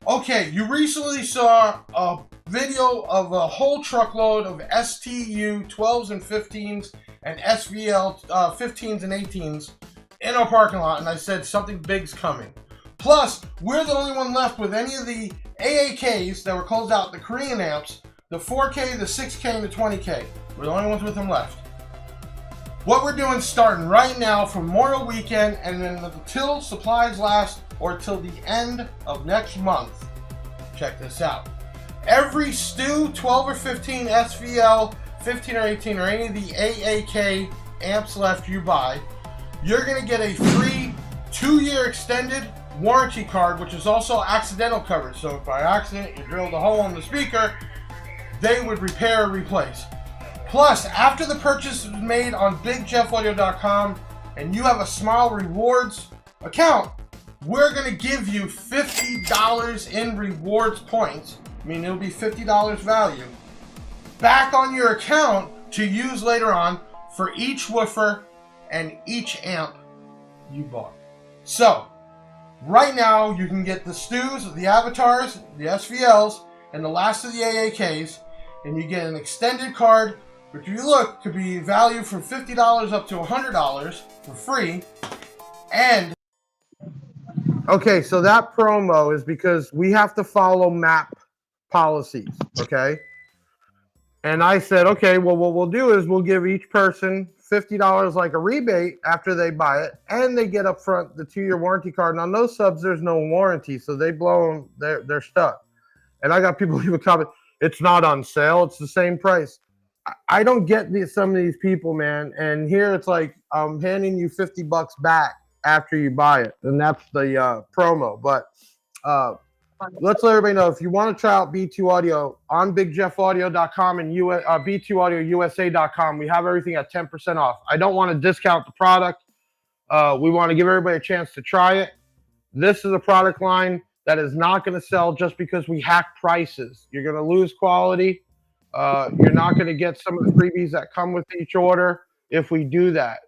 Okay, you recently saw a video of a whole truckload of STU 12s and 15s and SVL 15s and 18s in our parking lot, and I said something big's coming. Plus, we're the only one left with any of the AAKs that were closed out, the Korean amps, the 4K, the 6K, and the 20K. We're the only ones with them left. What we're doing starting right now for Memorial Weekend and then until supplies last or till the end of next month. Check this out. Every STU 12 or 15 SVL, 15 or 18 or any of the AAK amps left you buy, you're going to get a free 2-year extended warranty card, which is also accidental coverage. So if by accident you drilled a hole in the speaker, they would repair or replace. Plus, after the purchase is made on BigJeffAudio.com and you have a Smile Rewards account, we're going to give you $50 in rewards points. I mean, it'll be $50 value back on your account to use later on for each woofer and each amp you bought. So, right now you can get the STUs, the Avatars, the SVLs, and the last of the AAKs, and you get an extended card, which if you look, could be valued from $50 up to $100 for free. And okay, so that promo is because we have to follow MAP policies, okay? And I said, okay, well, what we'll do is we'll give each person $50 like a rebate after they buy it, and they get up front the 2-year warranty card. And on those subs, there's no warranty, so they blow them, they're stuck. And I got people leave a comment, it's not on sale, it's the same price. I don't get some of these people, man. And here it's like I'm handing you $50 back after you buy it, and that's the promo. But let's let everybody know, if you want to try out B2 Audio on bigjeffaudio.com and B2AudioUSA.com, we have everything at 10% off. I don't want to discount the product. We want to give everybody a chance to try it. This is a product line that is not going to sell just because we hack prices. You're going to lose quality. You're not going to get some of the freebies that come with each order if we do that.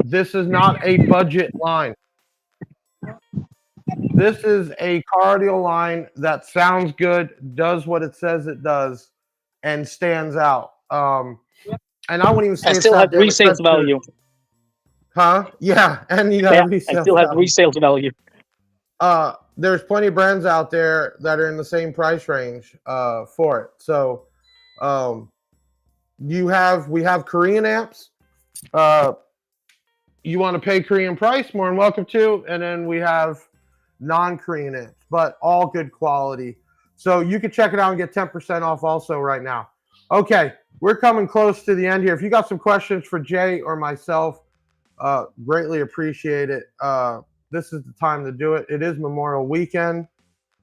This is not a budget line. This is a car audio line that sounds good, does what it says it does, and stands out. And I wouldn't even say And it's still that has damn resales expensive. value. Huh? Yeah, and you got Yeah, resale and still has value. resales value. There's plenty of brands out there that are in the same price range for it. So we have Korean amps. You want to pay Korean price, more than welcome to. And then we have non-Korean amps, but all good quality. So you can check it out and get 10% off also right now. Okay, we're coming close to the end here. If you got some questions for Jay or myself, greatly appreciate it. This is the time to do it. It is Memorial Weekend.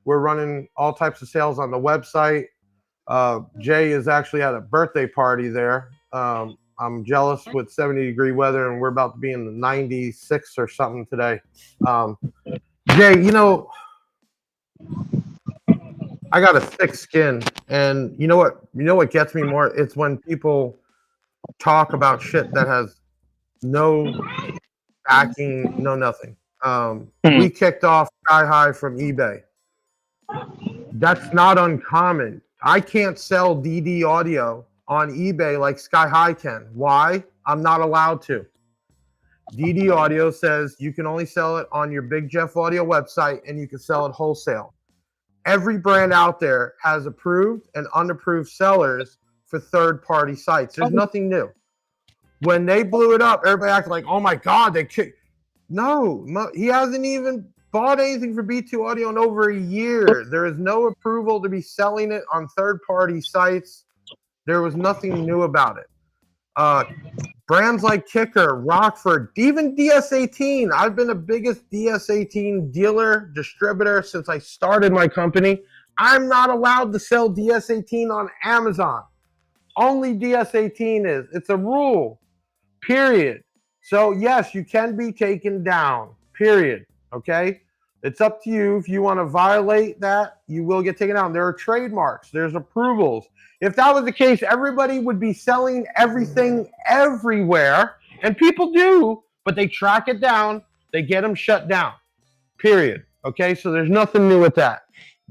We're running all types of sales on the website. Jay is actually at a birthday party there. I'm jealous with 70-degree weather, and we're about to be in the 96 or something today. Jay, you know, I got a thick skin, and you know what gets me more? It's when people talk about shit that has no backing, no nothing. We kicked off Sky High from eBay. That's not uncommon. I can't sell DD audio on eBay like Sky High can. Why? I'm not allowed to. DD Audio says you can only sell it on your Big Jeff Audio website, and you can sell it wholesale. Every brand out there has approved and unapproved sellers for third-party sites. There's nothing new. When they blew it up, everybody acted like, oh my God, they kicked. No, he hasn't even bought anything for B2 Audio in over a year. There is no approval to be selling it on third-party sites. There was nothing new about it. Brands like Kicker, Rockford, even DS18. I've been the biggest DS18 dealer, distributor since I started my company. I'm not allowed to sell DS18 on Amazon. Only DS18 is. It's a rule, period. So, yes, you can be taken down, period, okay? It's up to you. If you want to violate that, you will get taken down. There are trademarks. There's approvals. If that was the case, everybody would be selling everything everywhere, and people do, but they track it down. They get them shut down, period, okay? So there's nothing new with that.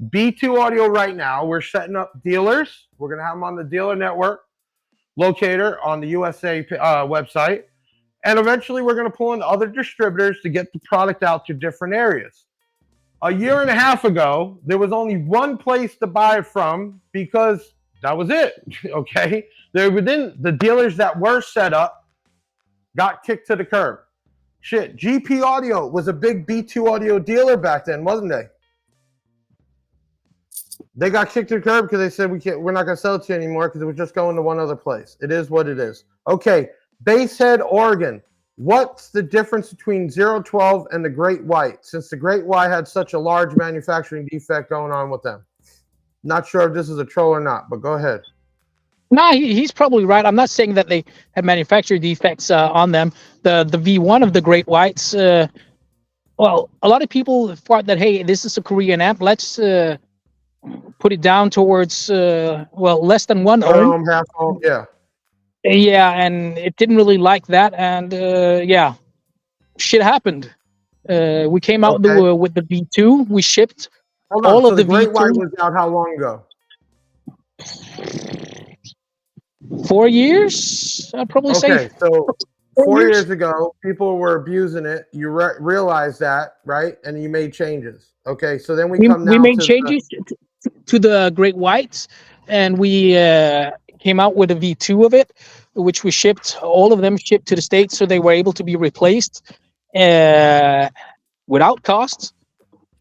B2 Audio right now, we're setting up dealers. We're going to have them on the dealer network locator on the USA website. And eventually we're going to pull in other distributors to get the product out to different areas. A year and a half ago, there was only one place to buy it from because that was it, okay? The dealers that were set up got kicked to the curb. Shit, GP Audio was a big B2 Audio dealer back then, wasn't they? They got kicked to the curb because they said we're not going to sell it to you anymore because it was just going to one other place. It is what it is. Okay, Basehead, Oregon. What's the difference between 012 and the Great White, since the Great White had such a large manufacturing defect going on with them? Not sure if this is a troll or not, but go ahead. No, he's probably right. I'm not saying that they had manufacturing defects on them. The V1 of the Great Whites, well, a lot of people thought that, hey, this is a Korean amp. Let's put it down towards, less than 1 ohm. Half ohm, yeah. Yeah, and it didn't really like that. And, shit happened. We came out with the V2. We shipped all of the Great White V2. was out how long ago? 4 years, I'd probably say. Okay, so 4 years ago, people were abusing it. You realized that, right? And you made changes. Okay, so then we made changes to the Great Whites, and we came out with a V2 of it, which we shipped. All of them shipped to the States, so they were able to be replaced without costs.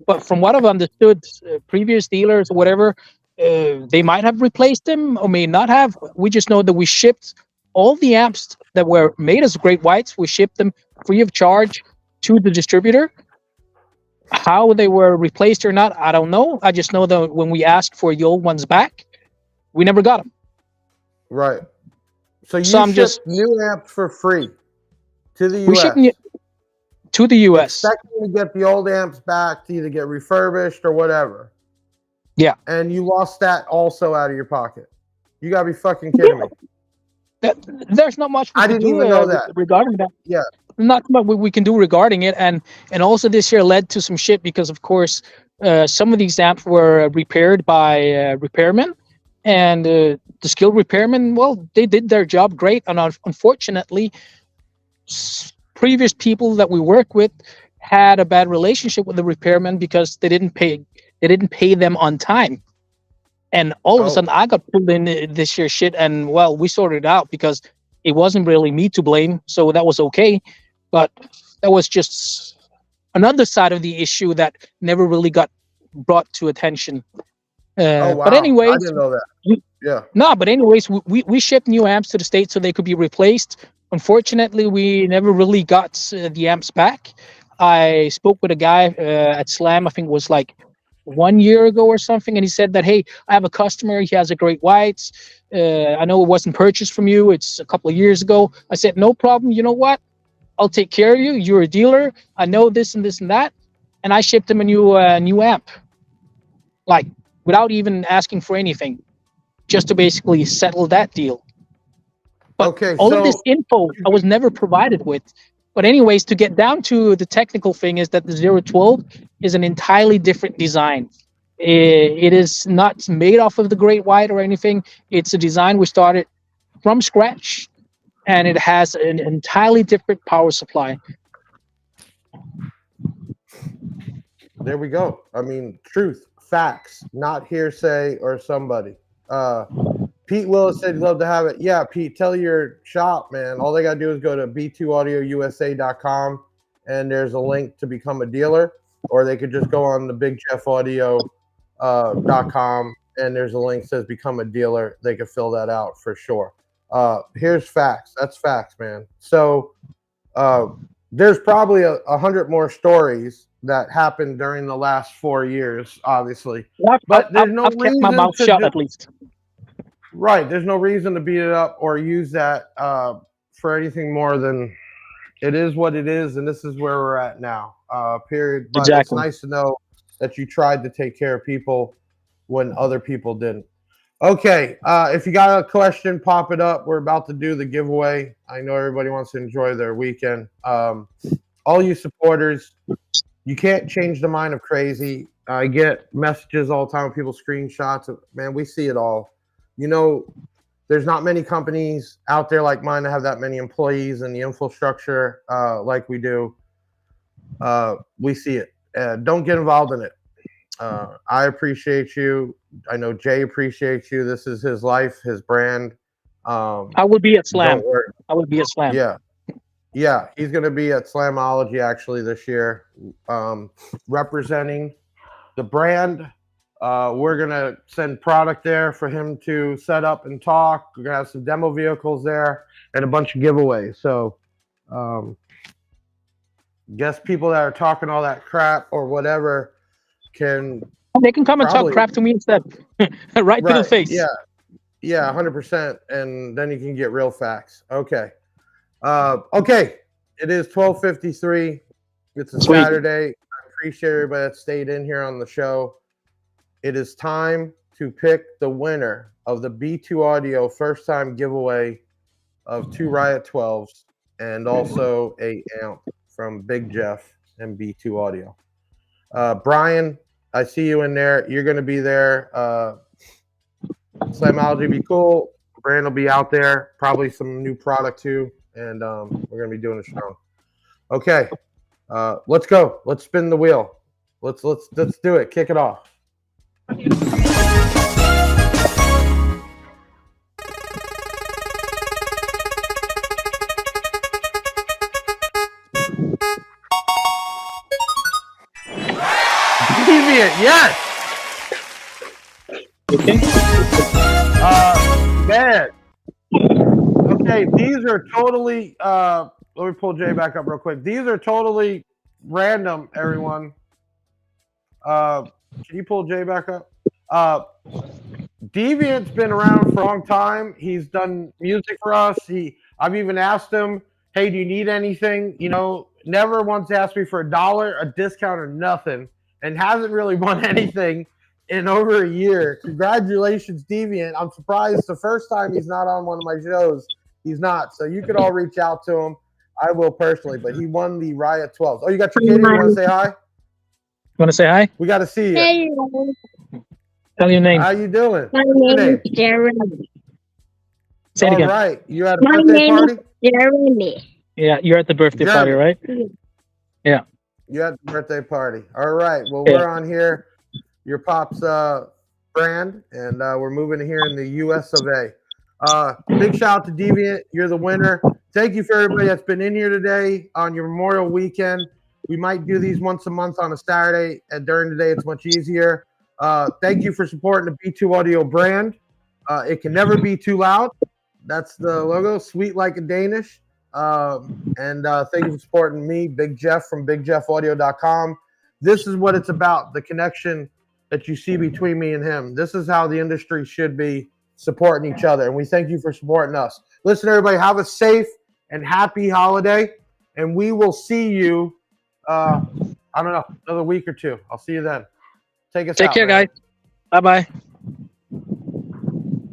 But from what I've understood, previous dealers or whatever, they might have replaced them or may not have. We just know that we shipped all the amps that were made as Great Whites. We shipped them free of charge to the distributor. How they were replaced or not, I don't know. I just know that when we asked for the old ones back, we never got them. Right. So you So I'm ship just new amps for free to the we US. ship to the US. Expecting to get the old amps back to either get refurbished or whatever. Yeah. And you lost that also out of your pocket. You gotta be fucking kidding me. There's not much we I can didn't do even know that. regarding that. Yeah. Not much we can do regarding it, and also this year led to some shit because of course some of these amps were repaired by repairmen, and the skilled repairmen, well, they did their job great, and unfortunately previous people that we work with had a bad relationship with the repairmen because they didn't pay them on time. And all of a sudden, I got pulled in this year's shit, and well, we sorted it out because it wasn't really me to blame, so that was okay. But that was just another side of the issue that never really got brought to attention. Oh wow! But anyways, I didn't know that. Yeah. No, but anyways, we shipped new amps to the States so they could be replaced. Unfortunately, we never really got the amps back. I spoke with a guy at Slam, I think it was like 1 year ago or something, and he said that, hey, I have a customer, he has a Great Whites. I know it wasn't purchased from you, it's a couple of years ago. I said, no problem, you know what? I'll take care of you. You're a dealer. I know this and this and that. And I shipped him a new amp, like without even asking for anything, just to basically settle that deal. But all of this info I was never provided with. But anyways, to get down to the technical thing is that the 012 is an entirely different design. It is not made off of the Great White or anything. It's a design we started from scratch, and it has an entirely different power supply. There we go. I mean, truth, facts, not hearsay or somebody. Pete Willis said he'd love to have it. Yeah, Pete, tell your shop, man. All they got to do is go to b2audiousa.com, and there's a link to become a dealer, or they could just go on the bigjeffaudio.com, and there's a link that says become a dealer. They could fill that out for sure. Here's facts. That's facts, man. So there's probably 100 more stories that happened during the last 4 years, obviously. But there's no reason kept my mouth shut, at least. Right. There's no reason to beat it up or use that for anything more than it is what it is, and this is where we're at now. Period. But exactly. It's nice to know that you tried to take care of people when other people didn't. Okay. If you got a question, pop it up. We're about to do the giveaway. I know everybody wants to enjoy their weekend. All you supporters, you can't change the mind of crazy. I get messages all the time with people screenshots of, man, we see it all. You know, there's not many companies out there like mine that have that many employees and the infrastructure like we do. We see it. Don't get involved in it. I appreciate you. I know Jay appreciates you. This is his life, his brand. I will be at Slam. I will be at Slam. Yeah. Yeah, he's going to be at Slamology actually this year, representing the brand. We're going to send product there for him to set up and talk. We're going to have some demo vehicles there and a bunch of giveaways. So guess people that are talking all that crap or whatever they can come and talk crap to me instead. right to the face. Yeah. Yeah, 100%. And then you can get real facts. Okay. Okay. It is 12:53. It's a Sweet. Saturday. I appreciate everybody that stayed in here on the show. It is time to pick the winner of the B2 Audio first time giveaway of 2 Riot 12s and also a amp from Big Jeff and B2 Audio. Brian, I see you in there. You're going to be there. Slamology be cool. Brand will be out there. Probably some new product too. And we're going to be doing it strong. Okay. Let's go. Let's spin the wheel. Let's do it. Kick it off. Deviant, yes. Bad. Okay, these are totally let me pull Jay back up real quick. These are totally random, everyone. Can you pull Jay back up? Deviant's been around for a long time. He's done music for us. I've even asked him, hey, do you need anything? You know, never once asked me for $1, a discount, or nothing, and hasn't really won anything in over a year. Congratulations, Deviant. I'm surprised the first time he's not on one of my shows. He's not. So you could all reach out to him. I will personally, but he won the Riot 12. Oh, you got your kitty? You want to say hi? You want to say hi? We got to see you. Hello, Tell your name. How you doing? my What's your name name? is Jeremy. Say it All again. right. You at a My birthday name party? is Jeremy. Yeah, you're at the birthday party, Jeremy. right? Yeah. You at the birthday party. All right. Well, Yeah. we're on here, your Pop's brand, and we're moving here in the US of A. Big shout out to Deviant. You're the winner. Thank you for everybody that's been in here today on your Memorial weekend. We might do these once a month on a Saturday, and during the day it's much easier. Thank you for supporting the B2 Audio brand. It can never be too loud. That's the logo, sweet like a Danish. And thank you for supporting me, Big Jeff from BigJeffAudio.com. This is what it's about, the connection that you see between me and him. This is how the industry should be supporting each other, and we thank you for supporting us. Listen, everybody, have a safe and happy holiday, and we will see you, I don't know, another week or two. I'll see you then. Take us out. Take care, man. guys. Bye-bye.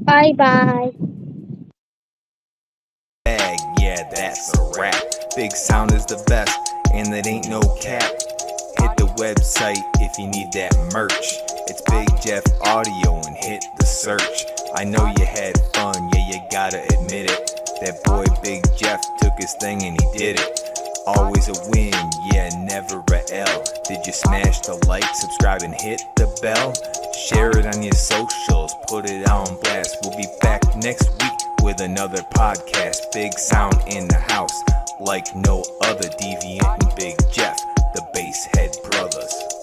Bye bye. Bag, yeah, that's a wrap. Big Sound is the best, and it ain't no cap. Hit the website if you need that merch. It's Big Jeff Audio and hit the search. I know you had fun, yeah, you gotta admit it. That boy Big Jeff took his thing and he did it. Always a win, yeah, never a L. Did you smash the like, subscribe, and hit the bell? Share it on your socials, put it on blast. We'll be back next week with another podcast. Big Sound in the house, like no other. Deviant and Big Jeff, the Basshead Brothers.